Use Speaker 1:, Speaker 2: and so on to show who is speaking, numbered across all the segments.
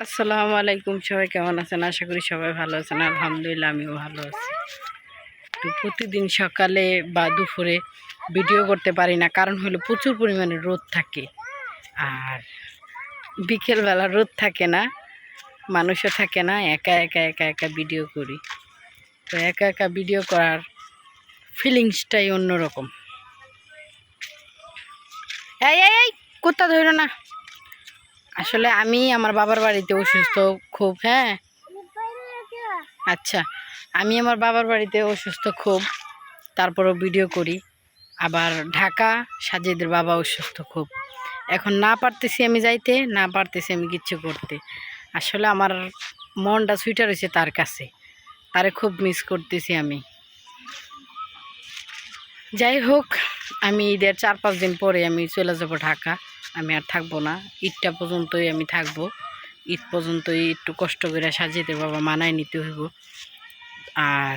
Speaker 1: আসসালামু আলাইকুম, সবাই কেমন আছেন? আশা করি সবাই ভালো আছেন। আলহামদুলিল্লাহ আমিও ভালো আছি। তো প্রতিদিন সকালে বা দুপুরে ভিডিও করতে পারি না, কারণ হলো প্রচুর পরিমাণে রোদ থাকে। আর বিকেলবেলা রোদ থাকে না, মানুষও থাকে না, একা একা একা একা ভিডিও করি। তো একা একা ভিডিও করার ফিলিংসটাই অন্যরকম। এই এই এই কুত্তা ধরো না। আসলে আমি আমার বাবার বাড়িতে অসুস্থ খুব। হ্যাঁ, আচ্ছা, আমি আমার বাবার বাড়িতে অসুস্থ খুব, তারপরও ভিডিও করি। আবার ঢাকা সাজিদের বাবা অসুস্থ খুব। এখন না পারতেছি আমি যাইতে, না পারতেছি আমি কিচ্ছু করতে। আসলে আমার মনটা সুইটার হয়েছে তার কাছে, তারে খুব মিস করতেছি আমি। যাই হোক, আমি ঈদের 4-5 দিন পরে আমি চলে যাব ঢাকা। আমি আর থাকবো না, ঈদটা পর্যন্তই আমি থাকবো। ঈদ পর্যন্তই একটু কষ্ট করে সাজিদের বাবা মানায় নিতে হইব। আর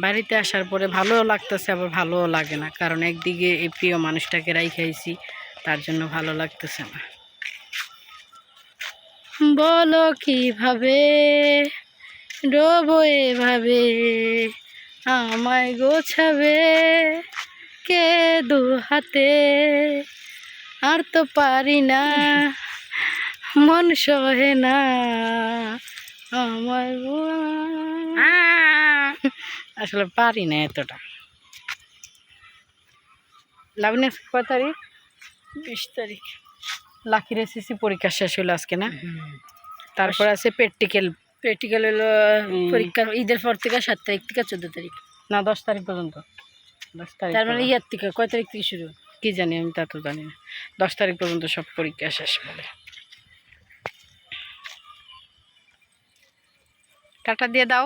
Speaker 1: বাড়িতে আসার পরে ভালোও লাগতেছে, আবার ভালোও লাগে না, কারণ একদিকে এই প্রিয় মানুষটাকে রাইখাইছি, তার জন্য ভালো লাগতেছে না। বলো কিভাবে রবো এভাবে, আমায় গোছাবে কে দু হাতে, আর তো পারি না, মন সহে না আমার। আসলে পারি না এতটা। লাবণী কয় তারিখ? 20 তারিখ। লাকির এসএসসি পরীক্ষা শেষ হলো আজকে না? তারপর আছে প্র্যাকটিক্যাল।
Speaker 2: প্র্যাকটিক্যাল হলো পরীক্ষা ঈদের পর থেকে 7 তারিখ থেকে 14 তারিখ,
Speaker 1: না 10 তারিখ পর্যন্ত। 10 তারিখ
Speaker 2: তার মানে ইয়ার থেকে কয় তারিখ থেকে শুরু
Speaker 1: কি জানি, আমি তা তো জানি না। 10 তারিখ পর্যন্ত সব পরীক্ষা শেষ বলে। টাটা দিয়ে দাও।